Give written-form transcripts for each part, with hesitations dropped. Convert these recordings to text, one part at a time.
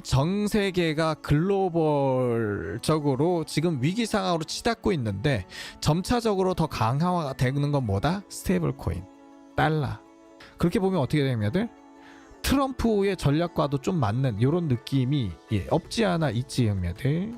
전 세계가 글로벌적으로 지금 위기 상황으로 치닫고 있는데 점차적으로 더 강화가 되는 건 뭐다? 스테이블 코인, 달러. 그렇게 보면 어떻게 되냐면 트럼프의 전략과도 좀 맞는 이런 느낌이 없지 않아 있지 형님들.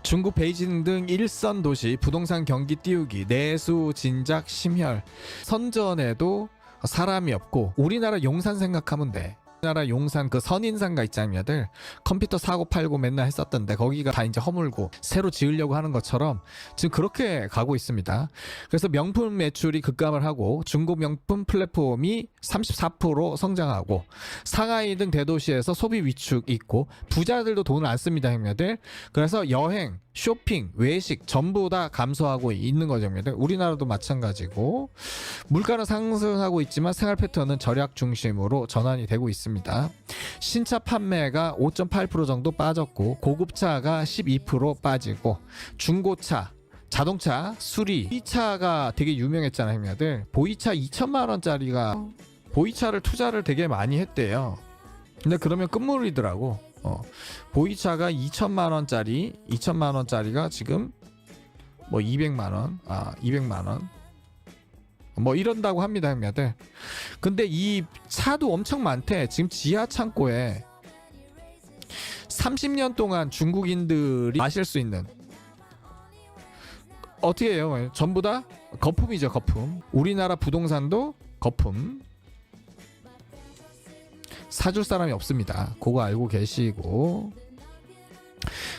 중국 베이징 등 일선 도시 부동산 경기 띄우기, 내수 진작 심혈. 선전에도 사람이 없고 우리나라 용산 생각하면 돼. 우리나라 용산 그 선인상가 있잖아들, 컴퓨터 사고 팔고 맨날 했었던데 거기가 다 이제 허물고 새로 지으려고 하는 것처럼 지금 그렇게 가고 있습니다. 그래서 명품 매출이 급감을 하고 중국 명품 플랫폼이 34% 성장하고 상하이 등 대도시에서 소비 위축이 있고 부자들도 돈을 안 씁니다 형님들. 그래서 여행, 쇼핑, 외식 전부 다 감소하고 있는 거죠 형님들. 우리나라도 마찬가지고 물가는 상승하고 있지만 생활 패턴은 절약 중심으로 전환이 되고 있습니다. 신차 판매가 5.8% 정도 빠졌고 고급차가 12% 빠지고 중고차, 자동차, 수리, 보이차가 되게 유명했잖아요 형님들. 보이차 2천만 원짜리가 보이차를 투자를 되게 많이 했대요. 근데 그러면 끝물이더라고. 보이차가 2천만 원짜리가 지금 뭐 200만 원, 200만 원 뭐 이런다고 합니다 형님들. 근데 이 차도 엄청 많대. 지금 지하 창고에 30년 동안 중국인들이 마실 수 있는, 어떻게 해요? 전부 다 거품이죠, 거품. 우리나라 부동산도 거품. 사줄 사람이 없습니다. 그거 알고 계시고.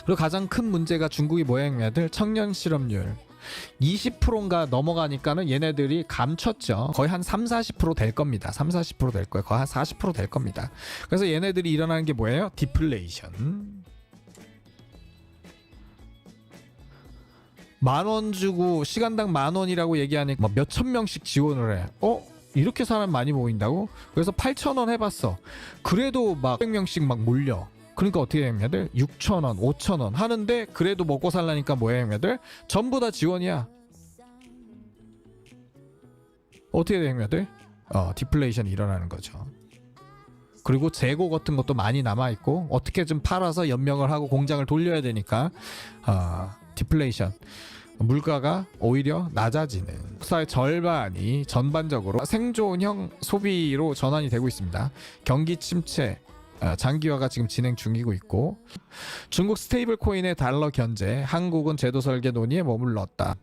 그리고 가장 큰 문제가 중국이 뭐야 형님들? 청년 실업률 20%인가 넘어가니까는 얘네들이 감췄죠. 거의 한 30-40% 될 겁니다. 30-40% 될 거예요. 거의 한 40% 될 겁니다. 그래서 얘네들이 일어나는 게 뭐예요? 디플레이션. 10,000원 주고 시간당 10,000원이라고 얘기하니까 뭐 몇천 명씩 지원을 해. 이렇게 사람 많이 모인다고? 그래서 8,000원 해봤어. 그래도 막 100명씩 막 몰려. 그러니까 어떻게 해야 형님들? 6,000원, 5,000원 하는데 그래도 먹고 살라니까 뭐야 형님들? 전부 다 지원이야. 어떻게 돼 형님들? 디플레이션이 일어나는 거죠. 그리고 재고 같은 것도 많이 남아있고 어떻게 좀 팔아서 연명을 하고 공장을 돌려야 되니까 디플레이션. 물가가 오히려 낮아지는, 국사의 절반이 전반적으로 생존형 소비로 전환이 되고 있습니다. 경기 침체, 장기화가 지금 진행 중이고 있고, 중국 스테이블 코인의 달러 견제, 한국은 제도 설계 논의에 머물렀다.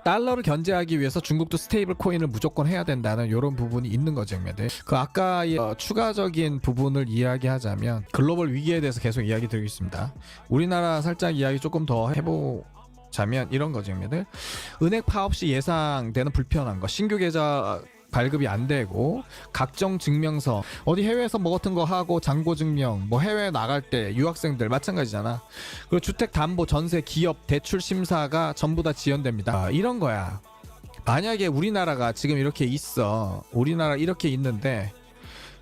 달러를 견제하기 위해서 중국도 스테이블 코인을 무조건 해야 된다는 이런 부분이 있는 거죠. 그 아까의 추가적인 부분을 이야기하자면 글로벌 위기에 대해서 계속 이야기 드리고 있습니다. 우리나라 살짝 이야기 조금 더 해보자면 이런 거죠. 은행 파업 시 예상되는 불편한 거, 신규 계좌 발급이 안 되고 각종 증명서, 어디 해외에서 뭐 같은 거 하고 잔고 증명, 뭐 해외 나갈 때 유학생들 마찬가지잖아. 그리고 주택 담보, 전세, 기업 대출 심사가 전부 다 지연됩니다. 이런 거야. 만약에 우리나라가 지금 이렇게 있어, 우리나라 이렇게 있는데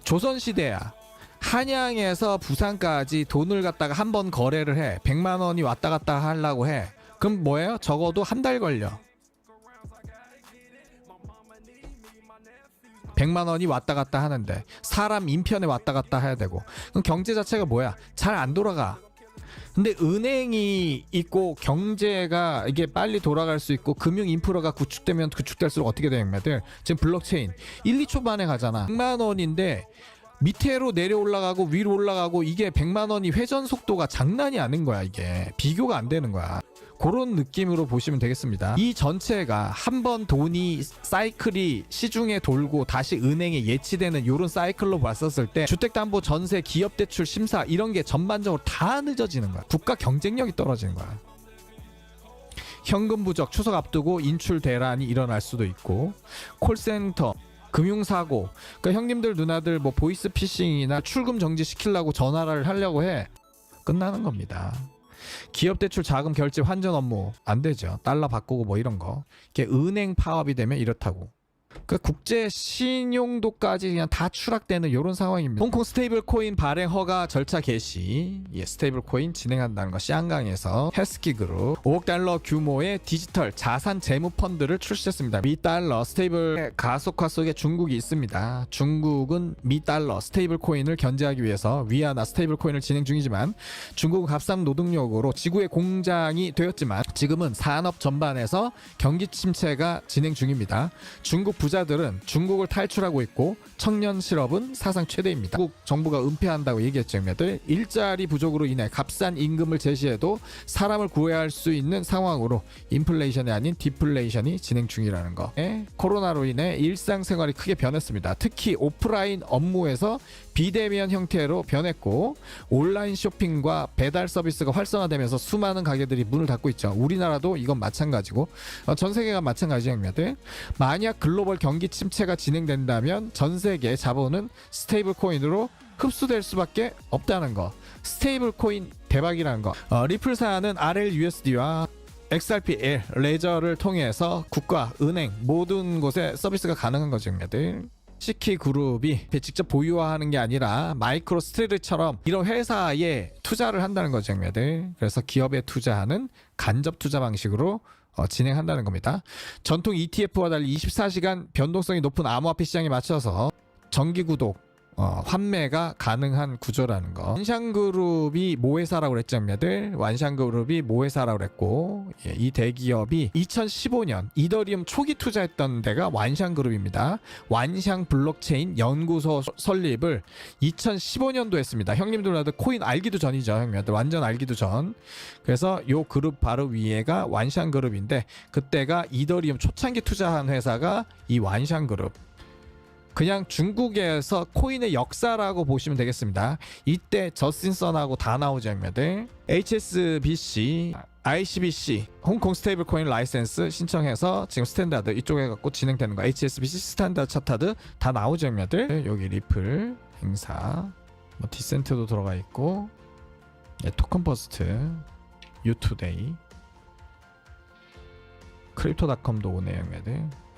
조선시대야, 한양에서 부산까지 돈을 갖다가 한 번 거래를 해. 100만 원이 왔다 갔다 하려고 해. 그럼 뭐예요? 적어도 한 달 걸려. 100만 원이 왔다 갔다 하는데 사람 인편에 왔다 갔다 해야 되고, 그럼 경제 자체가 뭐야? 잘 안 돌아가. 근데 은행이 있고 경제가 이게 빨리 돌아갈 수 있고 금융 인프라가 구축되면 구축될수록 어떻게 되냐면 지금 블록체인 1-2초 만에 가잖아. 100만 원인데 밑으로 내려 올라가고 위로 올라가고, 이게 100만 원이 회전 속도가 장난이 아닌 거야. 이게 비교가 안 되는 거야. 그런 느낌으로 보시면 되겠습니다. 이 전체가 한번 돈이 사이클이 시중에 돌고 다시 은행에 예치되는 이런 사이클로 봤었을 때 주택담보, 전세, 기업대출 심사 이런 게 전반적으로 다 늦어지는 거야. 국가 경쟁력이 떨어지는 거야. 현금 부족, 추석 앞두고 인출 대란이 일어날 수도 있고, 콜센터, 금융사고. 그러니까 형님들 누나들 뭐 보이스피싱이나 출금 정지 시키려고 전화를 하려고 해. 끝나는 겁니다. 기업 대출 자금 결제 환전 업무 안 되죠. 달러 바꾸고 뭐 이런 거. 이게 은행 파업이 되면 이렇다고. 그 국제 신용도까지 그냥 다 추락되는 이런 상황입니다. 홍콩 스테이블 코인 발행 허가 절차 개시. 스테이블 코인 진행한다는 거. 시안강에서 헬스키 그룹 5억 달러 규모의 디지털 자산 재무 펀드를 출시했습니다. 미 달러 스테이블 가속화 속에 중국이 있습니다. 중국은 미 달러 스테이블 코인을 견제하기 위해서 위안화 스테이블 코인을 진행 중이지만 중국은 값싼 노동력으로 지구의 공장이 되었지만 지금은 산업 전반에서 경기 침체가 진행 중입니다. 중국 부자들은 중국을 탈출하고 있고 청년 실업은 사상 최대입니다. 중국 정부가 은폐한다고 얘기했죠. 일자리 부족으로 인해 값싼 임금을 제시해도 사람을 구해야 할 수 있는 상황으로 인플레이션이 아닌 디플레이션이 진행 중이라는 거. 코로나로 인해 일상생활이 크게 변했습니다. 특히 오프라인 업무에서 비대면 형태로 변했고 온라인 쇼핑과 배달 서비스가 활성화되면서 수많은 가게들이 문을 닫고 있죠. 우리나라도 이건 마찬가지고 전 세계가 마찬가지입니다. 만약 글로벌 경기 침체가 진행된다면 전 세계 자본은 스테이블 코인으로 흡수될 수밖에 없다는 거. 스테이블 코인 대박이라는 거. 리플사는 RLUSD와 XRP 레저를 통해서 국가, 은행 모든 곳에 서비스가 가능한 거죠. 시키 그룹이 직접 보유하는 게 아니라 마이크로 스트리트처럼 이런 회사에 투자를 한다는 거죠. 그래서 기업에 투자하는 간접 투자 방식으로 진행한다는 겁니다. 전통 ETF와 달리 24시간 변동성이 높은 암호화폐 시장에 맞춰서 정기구독 환매가 가능한 구조라는 거. 완샹그룹이 모회사라고 그랬죠. 완샹그룹이 모회사라고 그랬고 이 대기업이 2015년 이더리움 초기 투자했던 데가 완샹그룹입니다. 완샹 블록체인 연구소 설립을 2015년도 했습니다. 형님들 코인 알기도 전이죠. 형님들 완전 알기도 전. 그래서 요 그룹 바로 위에가 완샹그룹인데 그때가 이더리움 초창기 투자한 회사가 이 완샹그룹. 그냥 중국에서 코인의 역사라고 보시면 되겠습니다. 이때 저스틴 선하고 다 나오죠. HSBC, ICBC, 홍콩 스테이블 코인 라이센스 신청해서 지금 스탠다드 이쪽에 갖고 진행되는 거. HSBC 스탠다드 차타드 다 나오죠. 여기 리플 행사, 디센트도 들어가 있고, 토큰 버스트, 유투데이, 크립토닷컴도 오네요.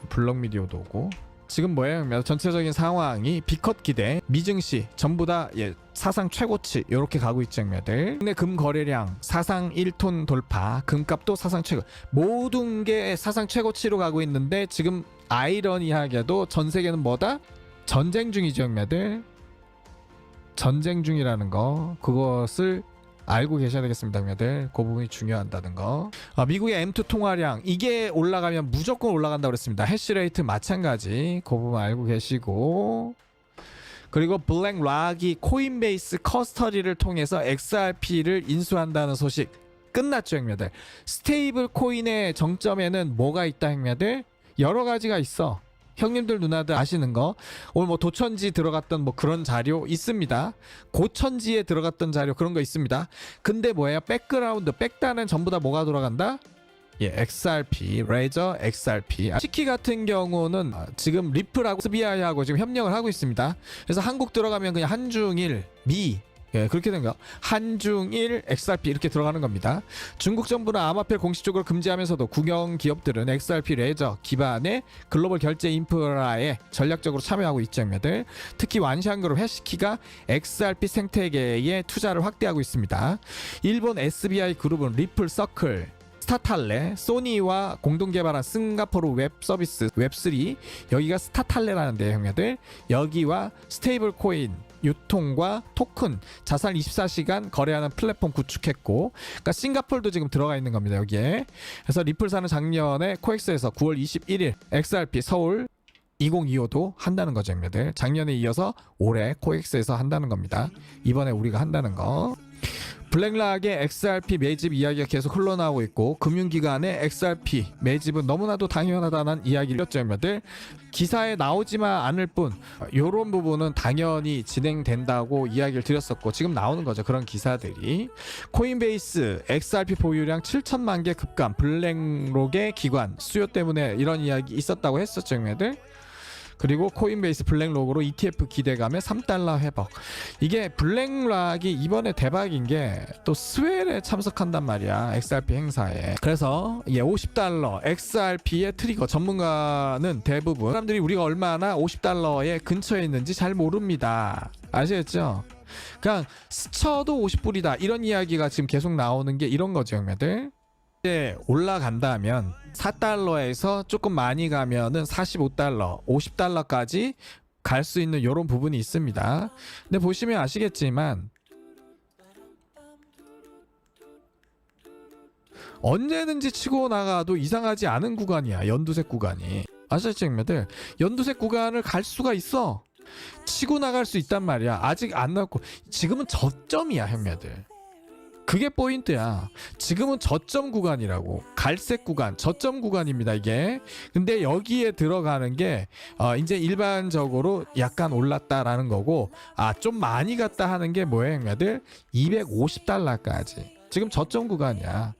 블록미디어도 오고. 지금 뭐예요? 전체적인 상황이 비컷 기대, 미증시 전부 다 사상 최고치 이렇게 가고 있죠. 국내 금 거래량 사상 1톤 돌파, 금값도 사상 최고, 모든 게 사상 최고치로 가고 있는데 지금 아이러니하게도 전 세계는 뭐다? 전쟁 중이죠. 전쟁 중이라는 거, 그것을 알고 계셔야 되겠습니다. 그 부분이 중요하다는 거. 미국의 M2 통화량 이게 올라가면 무조건 올라간다고 그랬습니다. 해시레이트 마찬가지. 그 부분 알고 계시고, 그리고 블랙락이 코인베이스 커스터디를 통해서 XRP를 인수한다는 소식 끝났죠. 스테이블 코인의 정점에는 뭐가 있다? 여러 가지가 있어. 형님들 누나들 아시는 거, 오늘 도천지 들어갔던 그런 자료 있습니다. 고천지에 들어갔던 자료 그런 거 있습니다. 근데 뭐예요? 백그라운드, 백단은 전부 다 뭐가 돌아간다? XRP, 레저, XRP. 시키 같은 경우는 지금 리플하고 SBI하고 지금 협력을 하고 있습니다. 그래서 한국 들어가면 그냥 한중일, 미 그렇게 된 거야. 한중일 XRP 이렇게 들어가는 겁니다. 중국 정부는 암호화폐를 공식적으로 금지하면서도 국영 기업들은 XRP 레저 기반의 글로벌 결제 인프라에 전략적으로 참여하고 있죠. 특히 완샹그룹 해시키가 XRP 생태계에 투자를 확대하고 있습니다. 일본 SBI 그룹은 리플 서클, 스타탈레, 소니와 공동 개발한 싱가포르 웹 서비스 웹3, 여기가 스타탈레라는데 형님들, 여기와 스테이블 코인 유통과 토큰, 자산 24시간 거래하는 플랫폼 구축했고, 그러니까 싱가포르도 지금 들어가 있는 겁니다. 여기에. 그래서 리플사는 작년에 코엑스에서 9월 21일 XRP 서울 2025도 한다는 거죠. 작년에 이어서 올해 코엑스에서 한다는 겁니다. 이번에 우리가 한다는 거. 블랙락의 XRP 매집 이야기가 계속 흘러나오고 있고, 금융기관의 XRP 매집은 너무나도 당연하다는 이야기를 했죠. 기사에 나오지만 않을 뿐 이런 부분은 당연히 진행된다고 이야기를 드렸었고, 지금 나오는 거죠. 그런 기사들이. 코인베이스 XRP 보유량 7천만 개 급감, 블랙록의 기관 수요 때문에 이런 이야기 있었다고 했었죠. 그리고 코인베이스 블랙록으로 ETF 기대감에 3달러 회복. 이게 블랙락이 이번에 대박인 게 또 스웰에 참석한단 말이야, XRP 행사에. 그래서 50달러 XRP의 트리거. 전문가는 대부분 사람들이 우리가 얼마나 50달러의 근처에 있는지 잘 모릅니다. 아시겠죠? 그냥 스쳐도 50불이다 이런 이야기가 지금 계속 나오는 게 이런 거죠, 형님들. 이제 올라간다면 4달러에서 조금 많이 가면은 45달러, 50달러까지 갈 수 있는 이런 부분이 있습니다. 근데 보시면 아시겠지만 언제든지 치고 나가도 이상하지 않은 구간이야, 연두색 구간이. 아시겠죠, 형님들? 연두색 구간을 갈 수가 있어. 치고 나갈 수 있단 말이야. 아직 안 나왔고 지금은 저점이야, 형님들. 그게 포인트야. 지금은 저점 구간이라고. 갈색 구간, 저점 구간입니다, 이게. 근데 여기에 들어가는 게 이제 일반적으로 약간 올랐다라는 거고, 좀 많이 갔다 하는 게 뭐예요, 형님들? 250달러까지. 지금 저점 구간이야.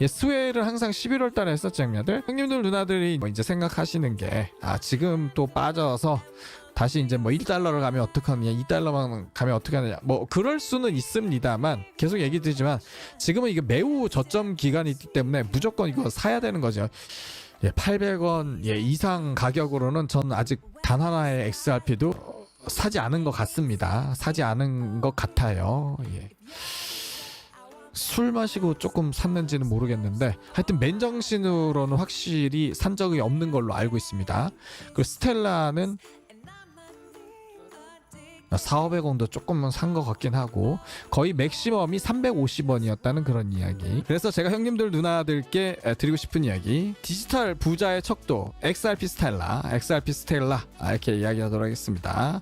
스웨를 항상 11월 달에 했었죠, 형님들. 형님들 누나들이 이제 생각하시는 게 지금 또 빠져서 다시 이제 1달러를 가면 어떡하느냐, 2달러만 가면 어떡하느냐, 그럴 수는 있습니다만, 계속 얘기 드리지만 지금은 이게 매우 저점 기간이기 때문에 무조건 이거 사야 되는 거죠. 800원 이상 가격으로는 전 아직 단 하나의 XRP도 사지 않은 것 같습니다. 사지 않은 것 같아요. 술 마시고 조금 샀는지는 모르겠는데 하여튼 맨정신으로는 확실히 산 적이 없는 걸로 알고 있습니다. 그리고 스텔라는 4,500원도 조금은 산 것 같긴 하고, 거의 맥시멈이 350원이었다는 그런 이야기. 그래서 제가 형님들 누나들께 드리고 싶은 이야기, 디지털 부자의 척도 XRP 스텔라 이렇게 이야기하도록 하겠습니다.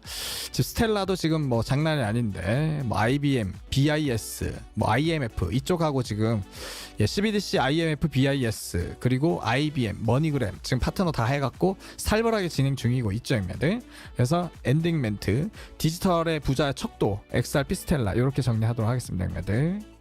지금 스텔라도 지금 장난이 아닌데 IBM, BIS, IMF 이쪽하고 지금 CBDC, IMF, BIS 그리고 IBM, 머니그램 지금 파트너 다 해갖고 살벌하게 진행 중이고 있죠, 형님들. 그래서 엔딩 멘트, 디지털의 부자의 척도 XRP 스텔라 이렇게 정리하도록 하겠습니다, 형님들.